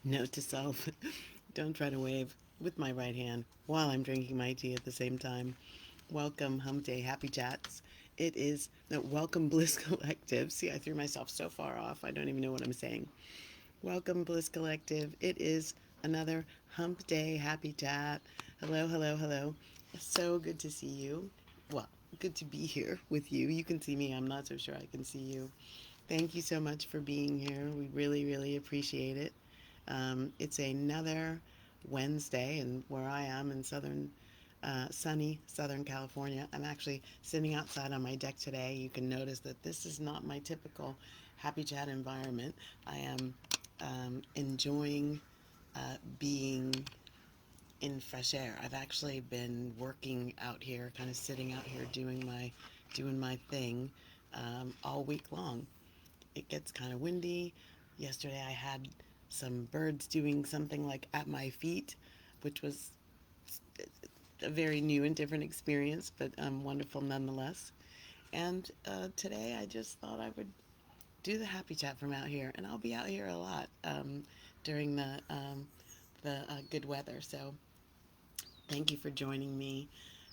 Note to self, don't try to wave with my right hand while I'm drinking my tea at the same time. Welcome, Hump Day Happy Chats. It is, no, welcome, Bliss Collective. See, I threw myself so far off, I don't even know what I'm saying. Welcome, Bliss Collective. It is another Hump Day Happy Chat. Hello, hello, hello. So good to see you. Well, good to be here with you. You can see me. I'm not so sure I can see you. Thank you so much for being here. We really, really appreciate it. It's another Wednesday, and where I am in sunny Southern California, I'm actually sitting outside on my deck today. You can notice that this is not my typical happy chat environment. I am enjoying being in fresh air. I've actually been working out here, kind of sitting out here doing my thing all week long. It gets kind of windy. Yesterday I had some birds doing something like at my feet, which was a very new and different experience, but wonderful nonetheless. And today I just thought I would do the happy chat from out here, and I'll be out here a lot during the good weather. So thank you for joining me.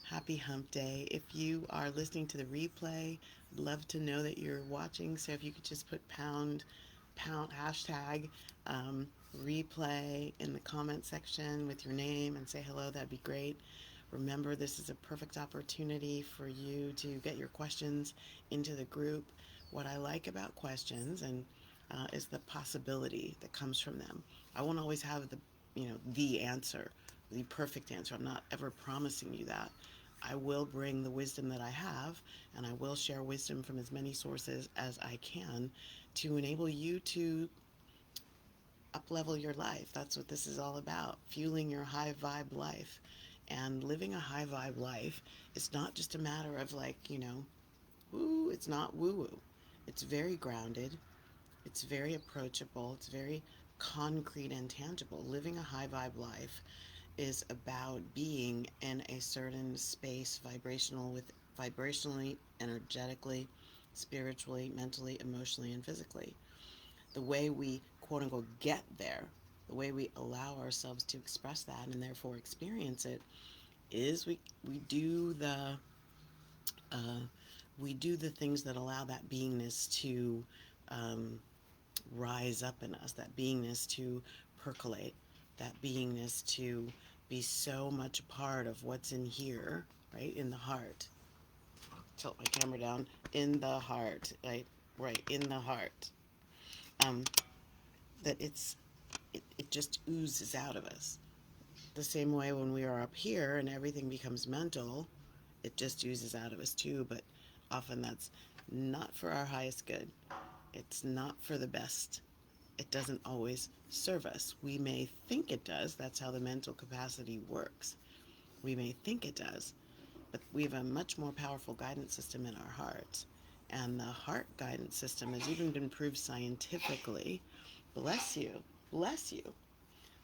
Happy Hump Day. If you are listening to the replay, I'd love to know that you're watching. So if you could just put pound hashtag um, replay in the comment section with your name and say hello, that'd be great. Remember, this is a perfect opportunity for you to get your questions into the group. What I like about questions and is the possibility that comes from them. I won't always have the answer, the perfect answer. I'm not ever promising you that. I will bring the wisdom that I have, and I will share wisdom from as many sources as I can to enable you to uplevel your life. That's what this is all about, fueling your high vibe life. And living a high vibe life is not just a matter of woo, it's not woo woo. It's very grounded, it's very approachable, it's very concrete and tangible. Living a high vibe life is about being in a certain space vibrationally, energetically, spiritually, mentally, emotionally, and physically. The way we quote unquote get there, the way we allow ourselves to express that and therefore experience it is we do the uh, we do the things that allow that beingness to um, rise up in us, that beingness to percolate, that beingness to be so much a part of what's in here, right, in the heart. Tilt my camera down. In the heart, right in the heart. Um, that it just oozes out of us. The same way when we are up here and everything becomes mental, it just oozes out of us too, but often that's not for our highest good. It's not for the best. It doesn't always serve us. We may think it does. That's how the mental capacity works. We may think it does, but we have a much more powerful guidance system in our hearts. And the heart guidance system has even been proved scientifically. Bless you. Bless you.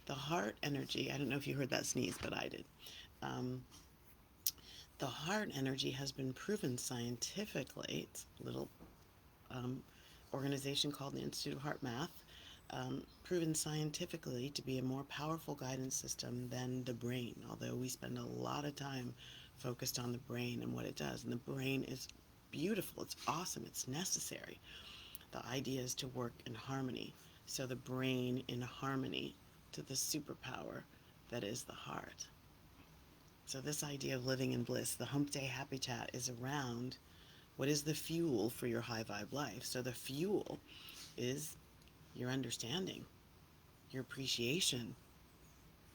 The heart energy, I don't know if you heard that sneeze, but I did. Um, the heart energy has been proven scientifically. It's a little um, organization called the Institute of Heart Math, proven scientifically to be a more powerful guidance system than the brain, although we spend a lot of time focused on the brain and what it does. And the brain is beautiful, it's awesome, it's necessary. The idea is to work in harmony. So the brain in harmony to the superpower that is the heart. So this idea of living in bliss, the Hump Day Happy Chat, is around what is the fuel for your high vibe life. So the fuel is your understanding, your appreciation,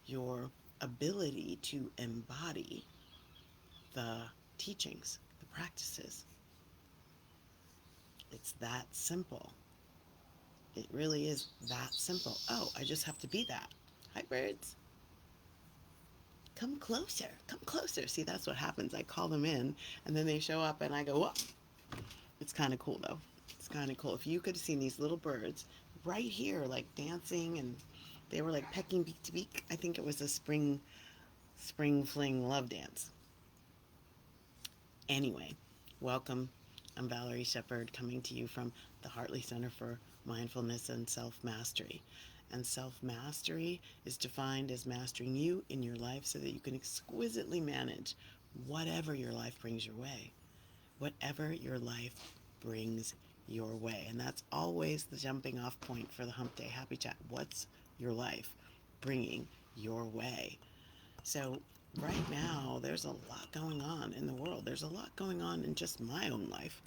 your ability to embody the teachings, the practices. It's that simple. It really is that simple. Oh, I just have to be that. Hi, birds. Come closer. Come closer. See, that's what happens. I call them in, and then they show up, and I go, whoa. It's kind of cool, though. It's kind of cool. If you could have seen these little birds right here, like dancing, and they were like pecking beak to beak. I think it was a spring fling love dance. Anyway, welcome. I'm Valerie Shepard coming to you from the Hartley Center for Mindfulness and Self Mastery. And self-mastery is defined as mastering you in your life so that you can exquisitely manage whatever your life brings your way. Whatever your life brings your way. And that's always the jumping off point for the Hump Day Happy Chat. What's your life bringing your way? So right now, there's a lot going on in the world. There's a lot going on in just my own life.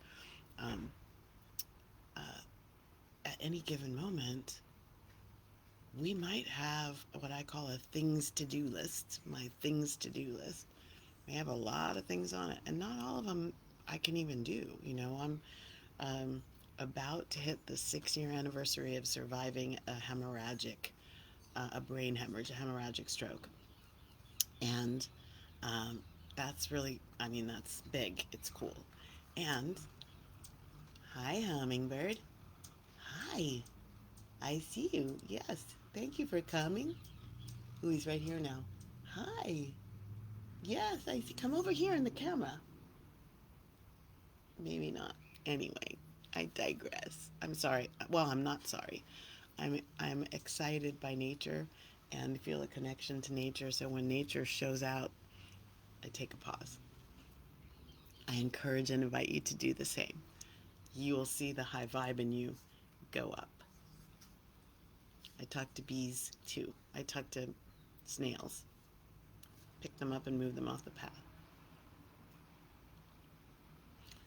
Um, at any given moment, we might have what I call a things to do list, my things to do list. We have a lot of things on it, and not all of them I can even do. I'm about to hit the 6 year anniversary of surviving a brain hemorrhage, a hemorrhagic stroke. And that's really, that's big. It's cool. And hi, Hummingbird. Hi. I see you. Yes. Thank you for coming. Ooh, he's right here now. Hi. Yes, I see. Come over here in the camera. Maybe not. Anyway, I digress. I'm sorry. Well, I'm not sorry. I'm excited by nature and feel a connection to nature. So when nature shows out, I take a pause. I encourage and invite you to do the same. You will see the high vibe in you go up. I talk to bees too. I talk to snails. Pick them up and move them off the path.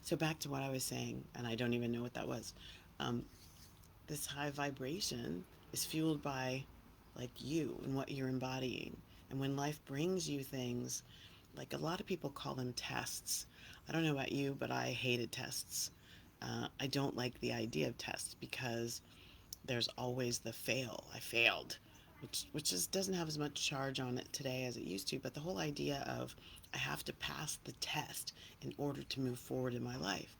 So back to what I was saying, and I don't even know what that was. Um, this high vibration is fueled by like you and what you're embodying. And when life brings you things, like a lot of people call them tests. I don't know about you, but I hated tests. I don't like the idea of tests because there's always the fail. I failed, which just doesn't have as much charge on it today as it used to. But the whole idea of I have to pass the test in order to move forward in my life.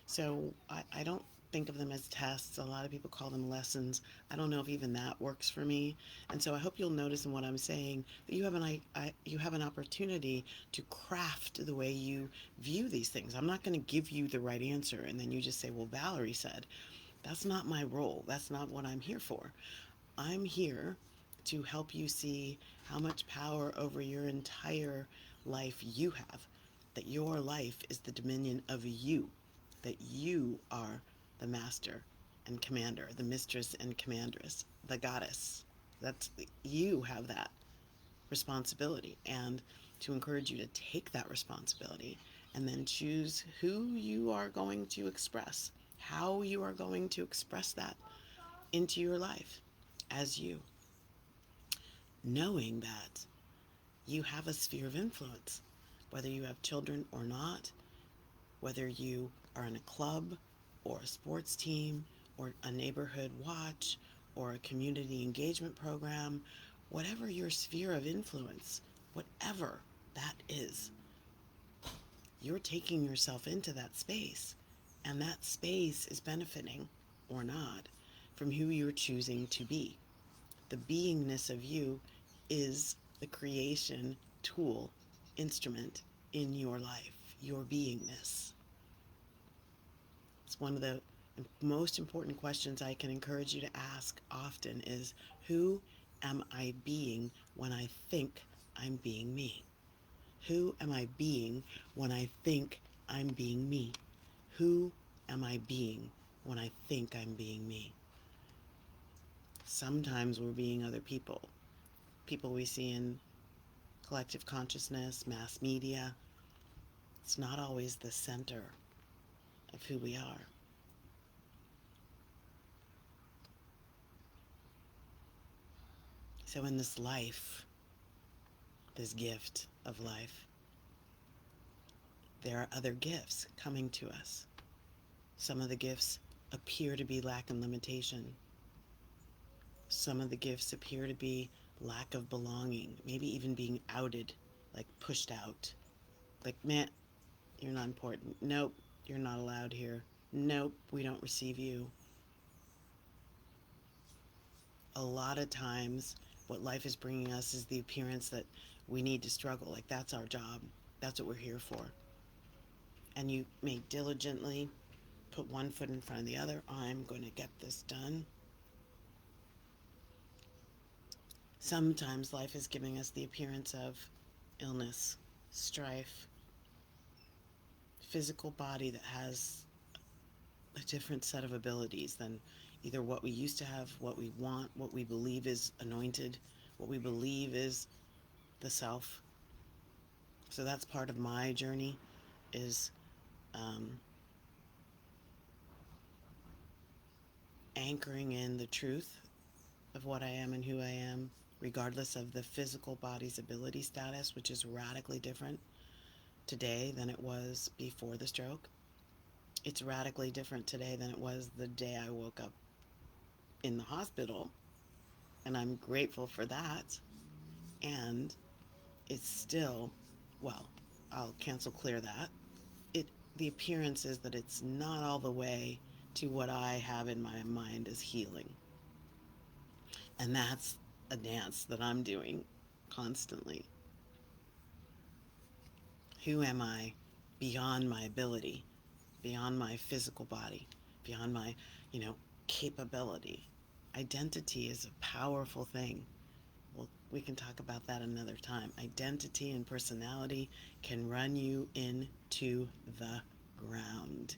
So I don't think of them as tests. A lot of people call them lessons. I don't know if even that works for me. And so I hope you'll notice in what I'm saying that you have an opportunity to craft the way you view these things. I'm not going to give you the right answer and then you just say, well, Valerie said. That's not my role. That's not what I'm here for. I'm here to help you see how much power over your entire life you have, that your life is the dominion of you, that you are the master and commander, the mistress and commandress, the goddess. That's you have that responsibility, and to encourage you to take that responsibility and then choose who you are going to express, how you are going to express that into your life as you, knowing that you have a sphere of influence, whether you have children or not, whether you are in a club or a sports team or a neighborhood watch or a community engagement program, whatever your sphere of influence, whatever that is, you're taking yourself into that space, and that space is benefiting or not from who you're choosing to be. The beingness of you is the creation tool, instrument in your life, your beingness. It's one of the most important questions I can encourage you to ask often is, who am I being when I think I'm being me? Who am I being when I think I'm being me? Who am I being when I think I'm being me? Sometimes we're being other people. People we see in collective consciousness, mass media. It's not always the center of who we are. So in this life, this gift of life, there are other gifts coming to us. Some of the gifts appear to be lack and limitation. Some of the gifts appear to be lack of belonging, maybe even being outed, like pushed out. Like, man, you're not important. Nope, you're not allowed here. Nope, we don't receive you. A lot of times, what life is bringing us is the appearance that we need to struggle. Like, that's our job. That's what we're here for. And you may diligently put one foot in front of the other. I'm going to get this done. Sometimes life is giving us the appearance of illness, strife, physical body that has a different set of abilities than either what we used to have, what we want, what we believe is anointed, what we believe is the self. So that's part of my journey is um, anchoring in the truth of what I am and who I am, regardless of the physical body's ability status, which is radically different today than it was before the stroke. It's radically different today than it was the day I woke up in the hospital, and I'm grateful for that. And it's still, well, I'll cancel clear that. It the appearance is that it's not all the way to what I have in my mind as healing. And that's a dance that I'm doing constantly. Who am I beyond my ability, beyond my physical body, beyond my, you know, capability? Identity is a powerful thing. Well, we can talk about that another time. Identity and personality can run you into the ground.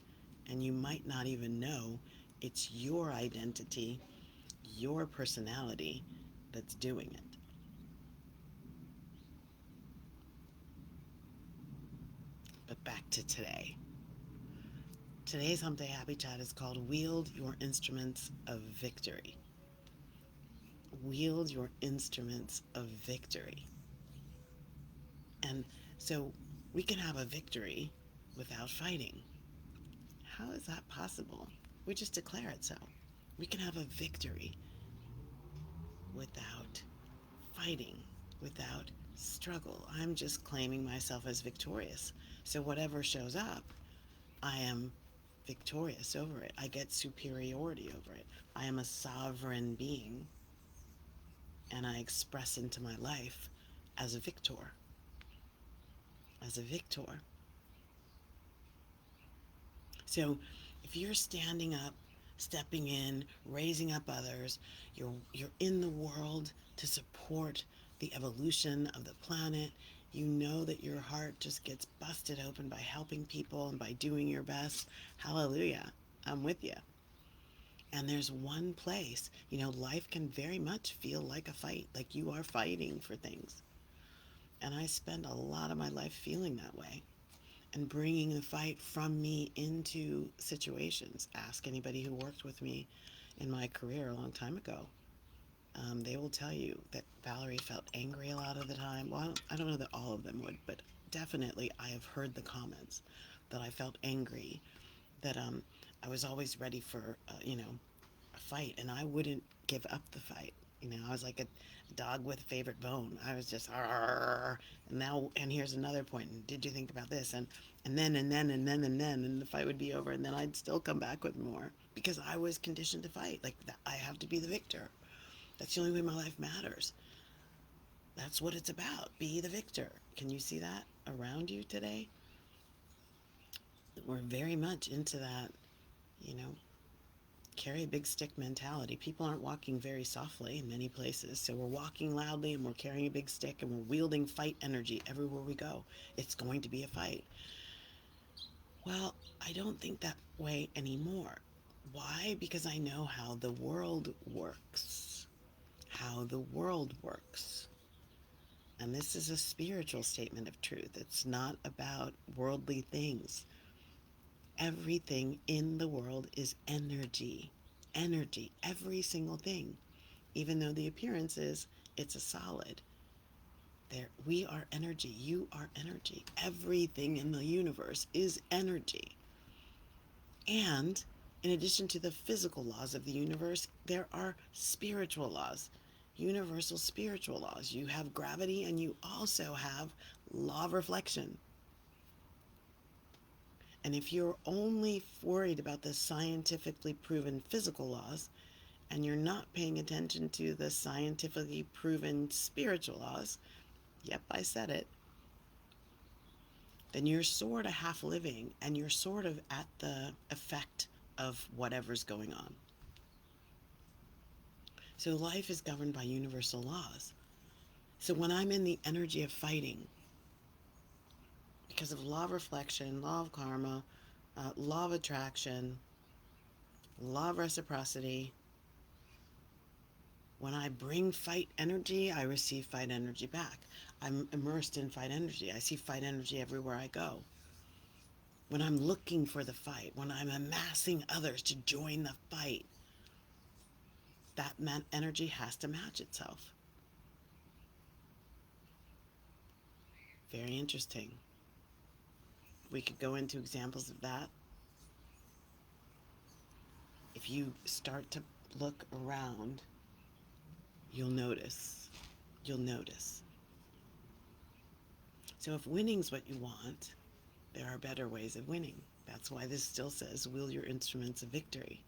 And you might not even know it's your identity, your personality that's doing it. But back to today. Today's Hump Day Happy Chat is called Wield Your Instruments of Victory. Wield your instruments of victory. And so we can have a victory without fighting. How is that possible? We just declare it so. We can have a victory without fighting, without struggle. I'm just claiming myself as victorious. So whatever shows up, I am victorious over it. I get superiority over it. I am a sovereign being, and I express into my life as a victor. As a victor. So if you're standing up, stepping in, raising up others, you're in the world to support the evolution of the planet. You know that your heart just gets busted open by helping people and by doing your best. Hallelujah. I'm with you. And there's one place, life can very much feel like a fight, like you are fighting for things. And I spend a lot of my life feeling that way and bringing the fight from me into situations. Ask anybody who worked with me in my career a long time ago. They will tell you that Valerie felt angry a lot of the time. Well, I don't know that all of them would, but definitely I have heard the comments that I felt angry, that I was always ready for, a fight, and I wouldn't give up the fight. I was like a dog with a favorite bone. I was just, "Arr." And here's another point. And did you think about this? And the fight would be over, and then I'd still come back with more because I was conditioned to fight. Like I have to be the victor. That's the only way my life matters. That's what it's about. Be the victor. Can you see that around you today? We're very much into that, you know, carry a big stick mentality. People aren't walking very softly in many places, so we're walking loudly and we're carrying a big stick and we're wielding fight energy everywhere we go. It's going to be a fight. Well, I don't think that way anymore. Why? Because I know how the world works. How the world works. And this is a spiritual statement of truth. It's not about worldly things. Everything in the world is energy. Energy. Every single thing. Even though the appearance is it's a solid. We are energy. You are energy. Everything in the universe is energy. And in addition to the physical laws of the universe, there are spiritual laws, universal spiritual laws. You have gravity and you also have law of reflection. And if you're only worried about the scientifically proven physical laws and you're not paying attention to the scientifically proven spiritual laws, yep, I said it, then you're sort of half living and you're sort of at the effect of whatever's going on. So life is governed by universal laws. So when I'm in the energy of fighting, because of law of reflection, law of karma, law of attraction, law of reciprocity, when I bring fight energy, I receive fight energy back. I'm immersed in fight energy. I see fight energy everywhere I go. When I'm looking for the fight, when I'm amassing others to join the fight, that energy has to match itself. Very interesting. We could go into examples of that. If you start to look around, you'll notice. You'll notice. So if winning's what you want, there are better ways of winning. That's why this still says, wield your instruments of victory.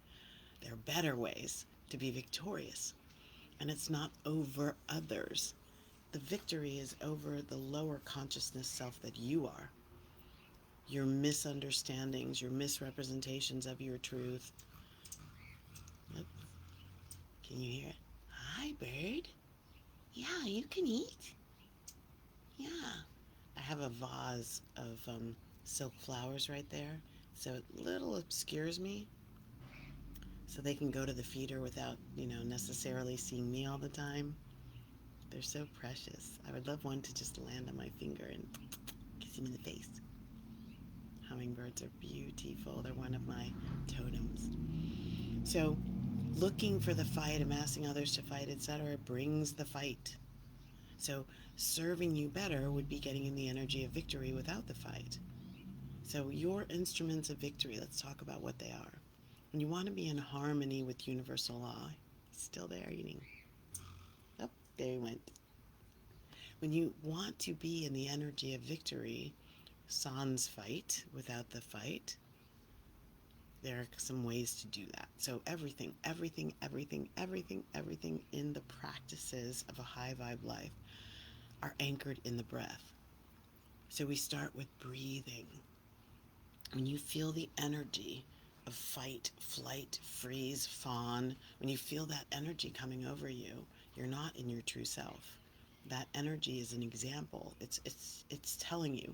There are better ways to be victorious. And it's not over others. The victory is over the lower consciousness self that you are. Your misunderstandings, your misrepresentations of your truth. Look, can you hear it? Hi, bird. Yeah, you can eat. Yeah. I have a vase of silk flowers right there, so it little obscures me, so they can go to the feeder without, necessarily seeing me all the time. They're so precious. I would love one to just land on my finger and kiss him in the face. Hummingbirds are beautiful. They're one of my totems. So, looking for the fight, amassing others to fight, etc., brings the fight. So, serving you better would be getting in the energy of victory without the fight. So, your instruments of victory, let's talk about what they are. When you want to be in harmony with universal law, he's still there eating. Oh, there he went. When you want to be in the energy of victory, sans fight, without the fight, there are some ways to do that. So everything in the practices of a high vibe life are anchored in the breath. So we start with breathing. When you feel the energy of fight, flight, freeze, fawn, when you feel that energy coming over you, you're not in your true self. That energy is an example. It's telling you,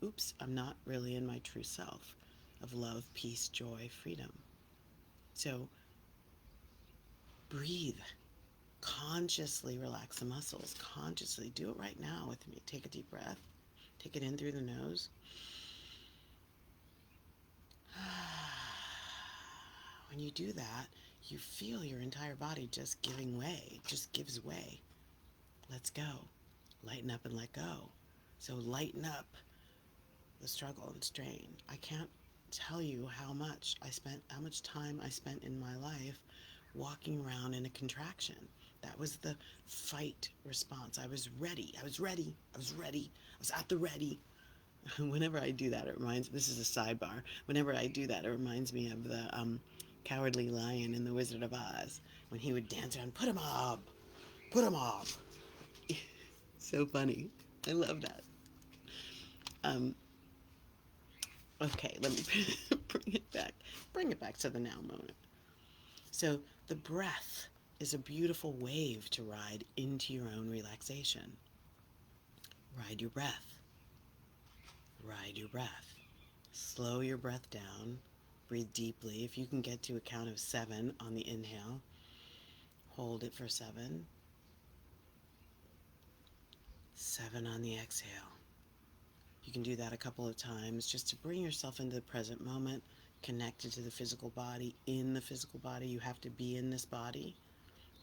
oops, I'm not really in my true self of love, peace, joy, freedom. So breathe. Consciously relax the muscles. Consciously do it right now with me. Take a deep breath. Take it in through the nose. When you do that, you feel your entire body just giving way, just gives way. Let's go. Lighten up and let go. So lighten up the struggle and strain. I can't tell you how much time I spent in my life walking around in a contraction. That was the fight response. I was ready. I was at the ready. Whenever I do that, this is a sidebar. Whenever I do that, it reminds me of the Cowardly Lion in The Wizard of Oz, when he would dance around, put him up. So funny. I love that. Okay, let me bring it back to the now moment. So the breath is a beautiful wave to ride into your own relaxation. Ride your breath. Slow your breath down. Breathe deeply. If you can get to a count of 7 on the inhale, hold it for 7. 7 on the exhale. You can do that a couple of times just to bring yourself into the present moment, connected to the physical body. In the physical body, you have to be in this body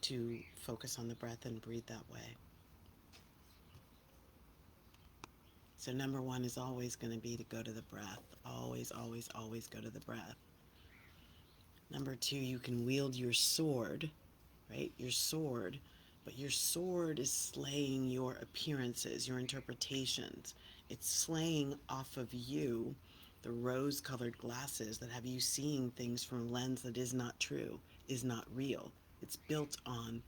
to focus on the breath and breathe that way. So number 1 is always going to be to go to the breath. Always go to the breath. Number 2, you can wield your sword, right? Your sword. But your sword is slaying your appearances, your interpretations. It's slaying off of you the rose-colored glasses that have you seeing things from a lens that is not true, is not real. It's built on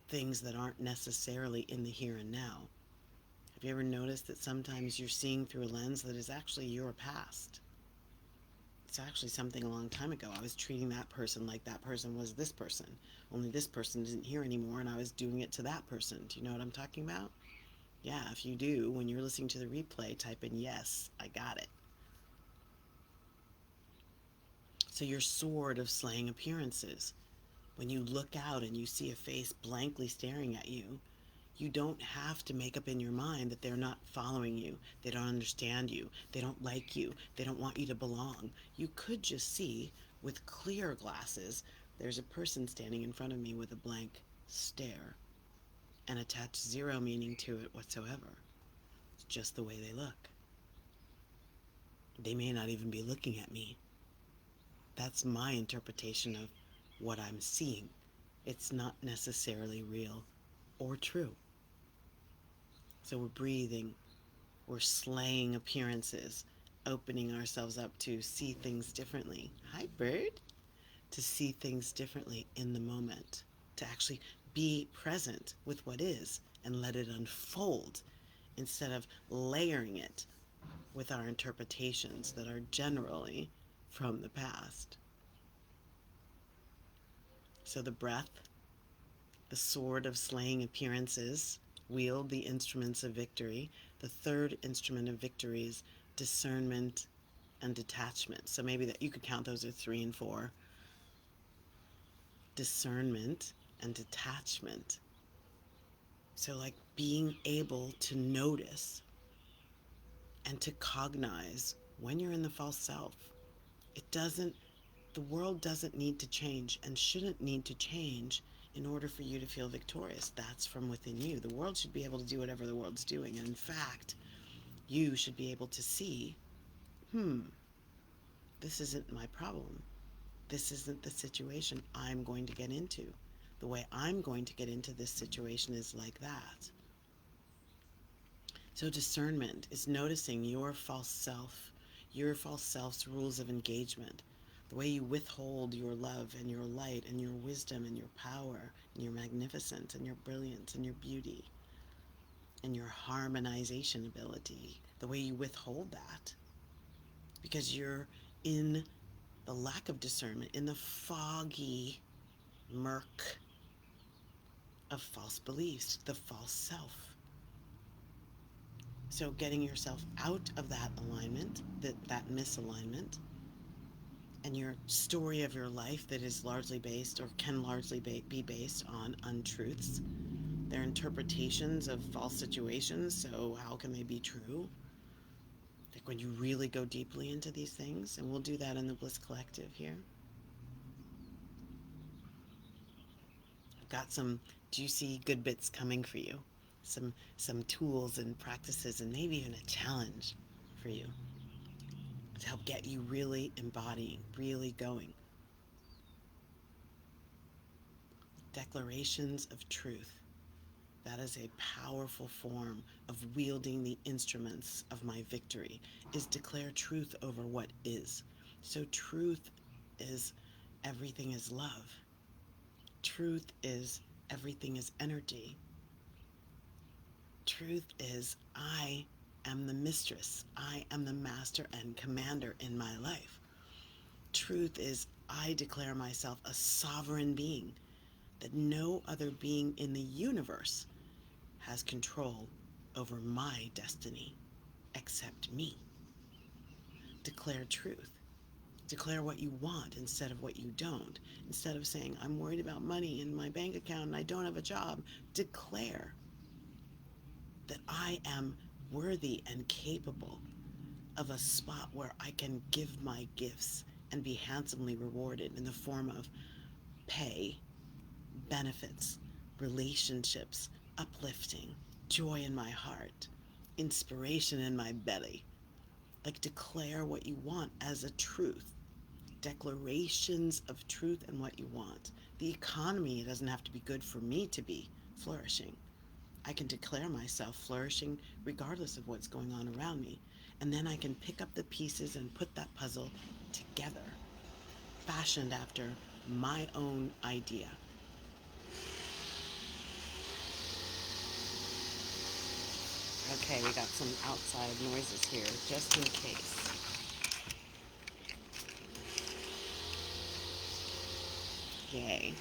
things that aren't necessarily in the here and now. Have you ever noticed that sometimes you're seeing through a lens that is actually your past? It's actually something a long time ago. I was treating that person like that person was this person. Only this person isn't here anymore, and I was doing it to that person. Do you know what I'm talking about? Yeah, if you do, when you're listening to the replay, type in yes, I got it. So your sword of slaying appearances. When you look out and you see a face blankly staring at you, you don't have to make up in your mind that they're not following you, they don't understand you, they don't like you, they don't want you to belong. You could just see with clear glasses, there's a person standing in front of me with a blank stare and attach zero meaning to it whatsoever. It's just the way they look. They may not even be looking at me. That's my interpretation of what I'm seeing. It's not necessarily real or true. So we're breathing, we're slaying appearances, opening ourselves up to see things differently. Hi, bird. To see things differently in the moment, to actually be present with what is and let it unfold instead of layering it with our interpretations that are generally from the past. So the breath, the sword of slaying appearances, wield the instruments of victory. The third instrument of victory is discernment and detachment. So maybe that you could count those as 3 and 4. Discernment and detachment. So like being able to notice and to cognize when you're in the false self. It doesn't, the world doesn't need to change and shouldn't need to change in order for you to feel victorious. That's from within you. The world should be able to do whatever the world's doing. And in fact, you should be able to see, this isn't my problem. This isn't the situation I'm going to get into. The way I'm going to get into this situation is like that. So discernment is noticing your false self's rules of engagement, the way you withhold your love and your light and your wisdom and your power and your magnificence and your brilliance and your beauty and your harmonization ability, the way you withhold that because you're in the lack of discernment, in the foggy murk of false beliefs, the false self. So getting yourself out of that alignment, that misalignment, and your story of your life that is largely based or can largely be based on untruths. They're interpretations of false situations, so how can they be true? Like when you really go deeply into these things, and we'll do that in the Bliss Collective here. I've got some juicy good bits coming for you. Some tools and practices and maybe even a challenge for you to help get you really embodying, really going. Declarations of truth. That is a powerful form of wielding the instruments of my victory, is declare truth over what is. So truth is everything is love. Truth is everything is energy. Truth is I am the mistress. I am the master and commander in my life. Truth is I declare myself a sovereign being, that no other being in the universe has control over my destiny except me. Declare truth. Declare what you want instead of what you don't. Instead of saying, I'm worried about money in my bank account and I don't have a job, declare that I am worthy and capable of a spot where I can give my gifts and be handsomely rewarded in the form of pay, benefits, relationships, uplifting, joy in my heart, inspiration in my belly. Like declare what you want as a truth. Declarations of truth and what you want. The economy doesn't have to be good for me to be flourishing. I can declare myself flourishing regardless of what's going on around me. And then I can pick up the pieces and put that puzzle together, fashioned after my own idea. Okay, we got some outside noises here, just in case. okay.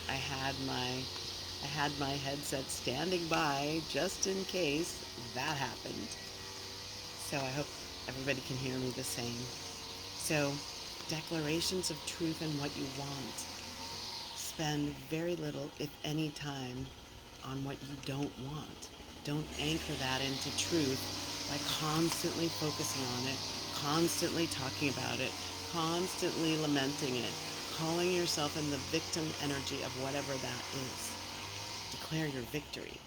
I had my I had my headset standing by just in case that happened. So I hope everybody can hear me the same. So, declarations of truth and what you want. Spend very little, if any, time on what you don't want. Don't anchor that into truth by constantly focusing on it, constantly talking about it, constantly lamenting it, calling yourself in the victim energy of whatever that is. Declare your victory.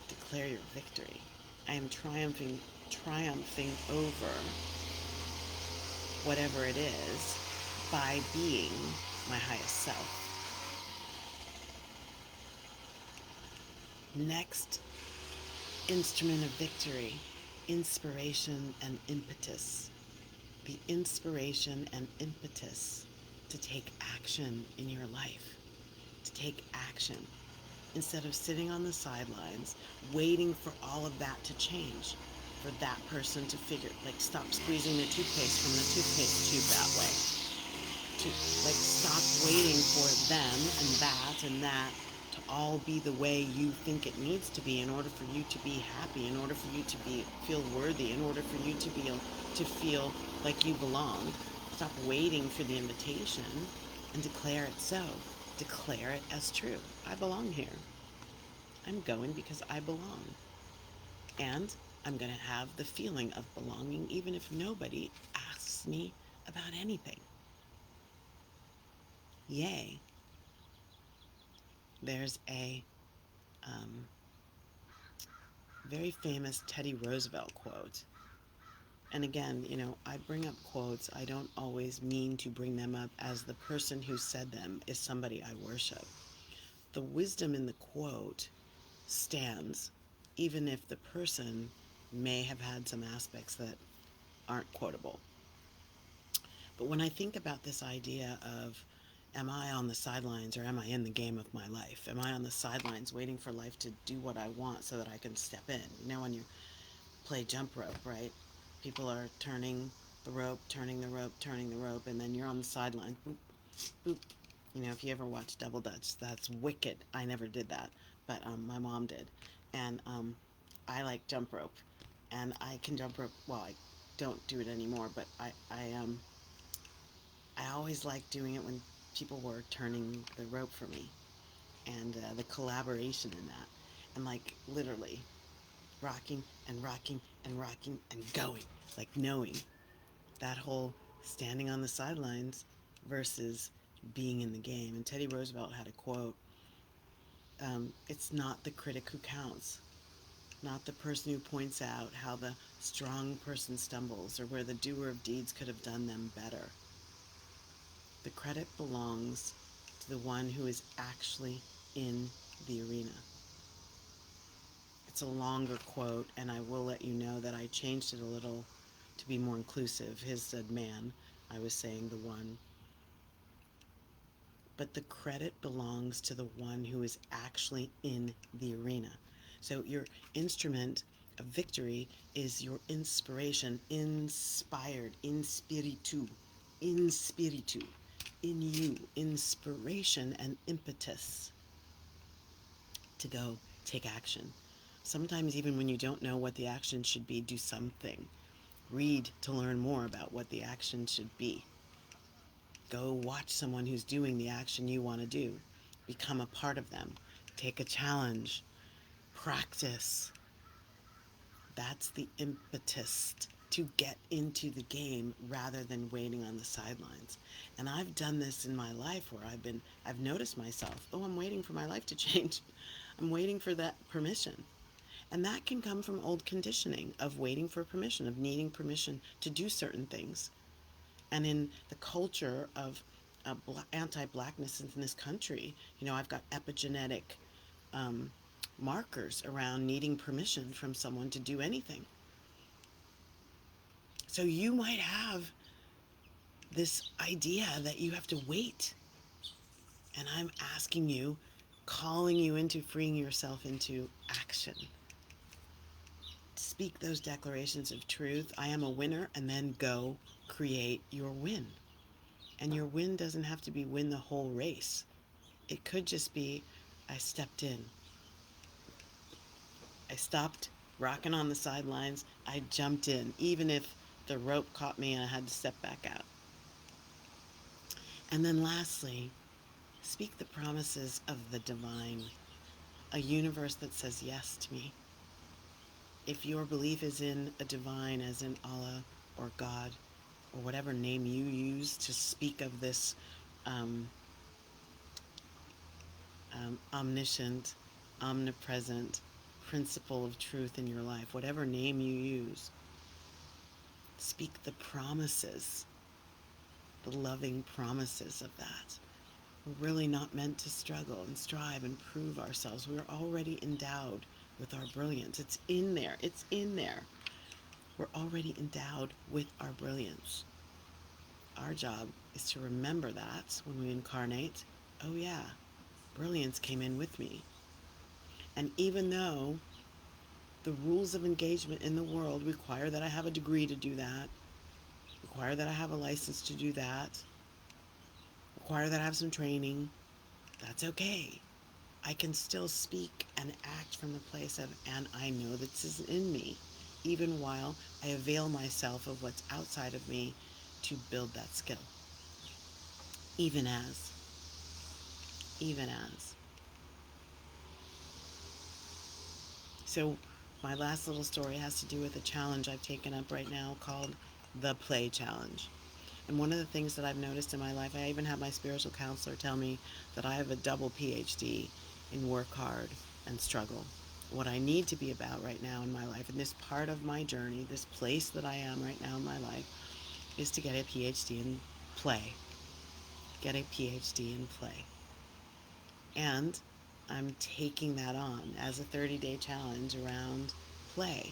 Declare your victory. I am triumphing over whatever it is by being my highest self. Next, instrument of victory, inspiration and impetus. The inspiration and impetus to take action in your life, to take action instead of sitting on the sidelines waiting for all of that to change, for that person to figure, like, stop squeezing the toothpaste from the toothpaste tube that way, to, like, stop waiting for them and that to all be the way you think it needs to be in order for you to be happy, in order for you to feel worthy, in order for you to feel like you belong. Stop waiting for the invitation and declare it so. Declare it as true. I belong here. I'm going because I belong. And I'm going to have the feeling of belonging even if nobody asks me about anything. Yay. There's a very famous Teddy Roosevelt quote. And again, I bring up quotes. I don't always mean to bring them up as the person who said them is somebody I worship. The wisdom in the quote stands, even if the person may have had some aspects that aren't quotable. But when I think about this idea of, am I on the sidelines or am I in the game of my life? Am I on the sidelines waiting for life to do what I want so that I can step in? When you play jump rope, right? People are turning the rope, and then you're on the sideline. Boop, boop. If you ever watch Double Dutch, that's wicked. I never did that, but my mom did. And I like jump rope, and I can jump rope. Well, I don't do it anymore, but I always liked doing it when people were turning the rope for me, and the collaboration in that, and like literally rocking and rocking and rocking and going, like knowing that whole standing on the sidelines versus being in the game. And Teddy Roosevelt had a quote, it's not the critic who counts, not the person who points out how the strong person stumbles or where the doer of deeds could have done them better. The credit belongs to the one who is actually in the arena. It's a longer quote, and I will let you know that I changed it a little to be more inclusive. His said man, I was saying the one. But the credit belongs to the one who is actually in the arena. So your instrument of victory is your inspiration, inspired, in spiritu, in you, inspiration and impetus to go take action. Sometimes even when you don't know what the action should be, do something. Read to learn more about what the action should be. Go watch someone who's doing the action you want to do. Become a part of them. Take a challenge. Practice. That's the impetus to get into the game rather than waiting on the sidelines. And I've done this in my life where I've noticed myself, I'm waiting for my life to change. I'm waiting for that permission. And that can come from old conditioning of waiting for permission, of needing permission to do certain things. And in the culture of anti-blackness in this country, I've got epigenetic markers around needing permission from someone to do anything. So you might have this idea that you have to wait. And I'm asking you, calling you into freeing yourself into action. Speak those declarations of truth. I am a winner, and then go create your win. And your win doesn't have to be win the whole race. It could just be, I stepped in. I stopped rocking on the sidelines. I jumped in, even if the rope caught me and I had to step back out. And then lastly, speak the promises of the divine, a universe that says yes to me. If your belief is in a divine, as in Allah or God, or whatever name you use to speak of this um, omniscient, omnipresent principle of truth in your life, whatever name you use, speak the promises, the loving promises of that. We're really not meant to struggle and strive and prove ourselves. We're already endowed with our brilliance. It's in there. It's in there. We're already endowed with our brilliance. Our job is to remember that when we incarnate. Oh yeah, brilliance came in with me. And even though the rules of engagement in the world require that I have a degree to do that, require that I have a license to do that, require that I have some training, that's okay. I can still speak and act from the place of, and I know that this is in me, even while I avail myself of what's outside of me to build that skill. Even as. Even as. So my last little story has to do with a challenge I've taken up right now called the Play Challenge. And one of the things that I've noticed in my life, I even had my spiritual counselor tell me that I have a double PhD in work hard and struggle. What I need to be about right now in my life, and this part of my journey, this place that I am right now in my life, is to get a PhD in play. Get a PhD in play. And I'm taking that on as a 30-day challenge around play.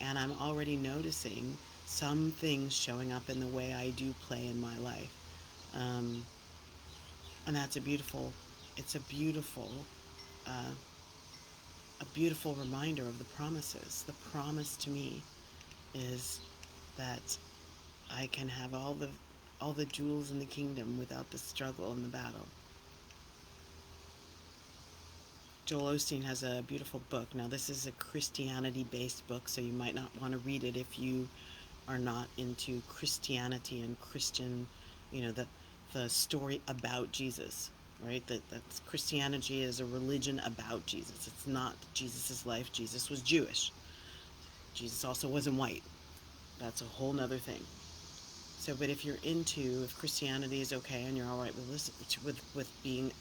And I'm already noticing some things showing up in the way I do play in my life. And that's it's uh, a beautiful reminder of the promises. The promise to me is that I can have all the jewels in the kingdom without the struggle and the battle. Joel Osteen has a beautiful book. Now, this is a Christianity-based book, so you might not want to read it if you are not into Christianity and Christian, the story about Jesus, right? That's Christianity is a religion about Jesus. It's not Jesus's life. Jesus was Jewish. Jesus also wasn't white. That's a whole nother thing. So, but if Christianity is okay and you're all right with being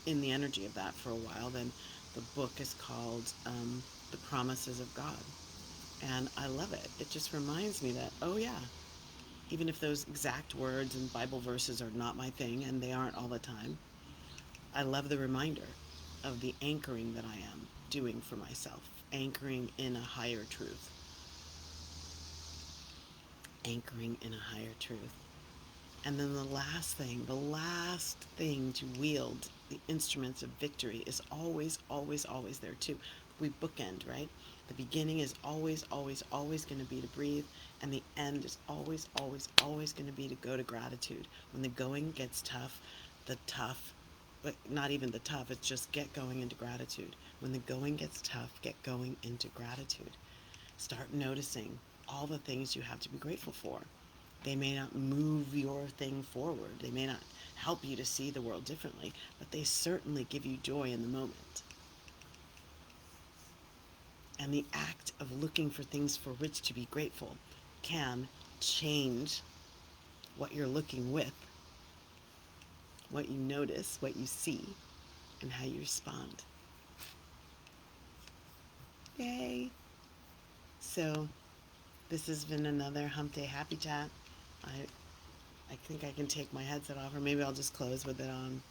in the energy of that for a while, then the book is called The Promises of God. And I love it. It just reminds me that, oh yeah, even if those exact words and Bible verses are not my thing, and they aren't all the time, I love the reminder of the anchoring that I am doing for myself, anchoring in a higher truth. Anchoring in a higher truth. And then the last thing to wield the instruments of victory is always, always, always there too. We bookend, right? The beginning is always, always, always going to be to breathe, and the end is always, always, always going to be to go to gratitude. When the going gets tough, but not even the tough, it's just get going into gratitude. When the going gets tough, get going into gratitude. Start noticing all the things you have to be grateful for. They may not move your thing forward. They may not help you to see the world differently, but they certainly give you joy in the moment. And the act of looking for things for which to be grateful can change what you're looking with, what you notice, what you see, and how you respond. Yay! So, this has been another Hump Day Happy Chat. I think I can take my headset off, or maybe I'll just close with it on.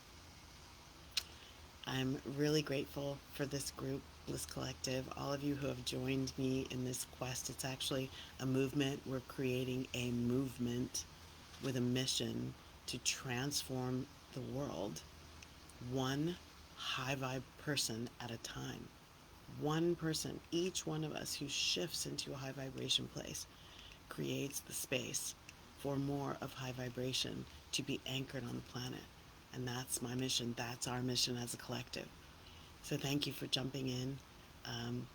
I'm really grateful for this group, Bliss Collective, all of you who have joined me in this quest. It's actually a movement. We're creating a movement with a mission to transform the world one high vibe person at a time. One person, each one of us who shifts into a high vibration place, creates the space for more of high vibration to be anchored on the planet. And that's my mission. That's our mission as a collective. So thank you for jumping in. Um,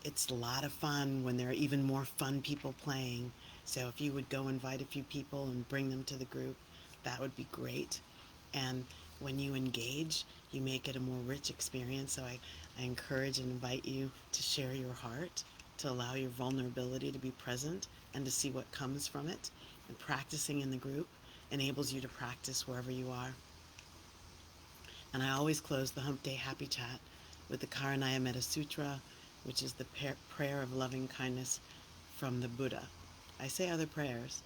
it's a lot of fun when there are even more fun people playing. So if you would go invite a few people and bring them to the group, that would be great. And when you engage, you make it a more rich experience. So I encourage and invite you to share your heart, to allow your vulnerability to be present and to see what comes from it. And practicing in the group enables you to practice wherever you are. And I always close the Hump Day Happy Chat with the Karanaya Metta Sutra, which is the prayer of loving kindness from the Buddha. I say other prayers,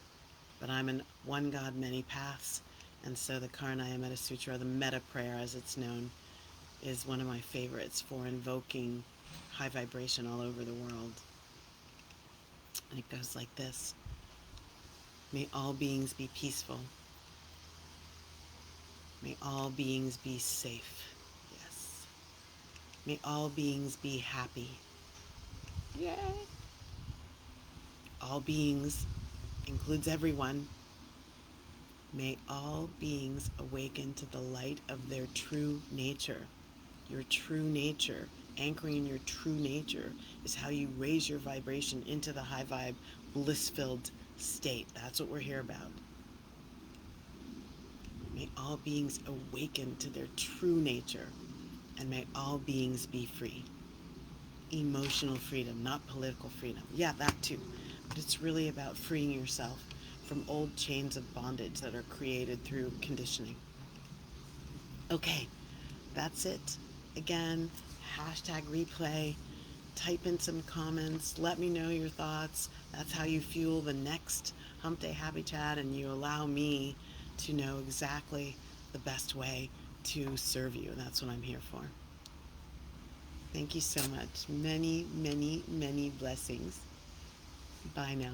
but I'm in one God, many paths, and so the Karanaya Metta Sutra, the Metta prayer as it's known, is one of my favorites for invoking high vibration all over the world. And it goes like this. May all beings be peaceful. May all beings be safe. Yes. May all beings be happy. Yay! All beings includes everyone. May all beings awaken to the light of their true nature. Your true nature, anchoring in your true nature, is how you raise your vibration into the high vibe, bliss-filled state. That's what we're here about. May all beings awaken to their true nature, and may all beings be free. Emotional freedom, not political freedom. Yeah, that too. But it's really about freeing yourself from old chains of bondage that are created through conditioning. Okay, that's it. Again, hashtag replay. Type in some comments. Let me know your thoughts. That's how you fuel the next Hump Day Happy Chat, and you allow me to know exactly the best way to serve you. And that's what I'm here for. Thank you so much. Many, many, many blessings. Bye now.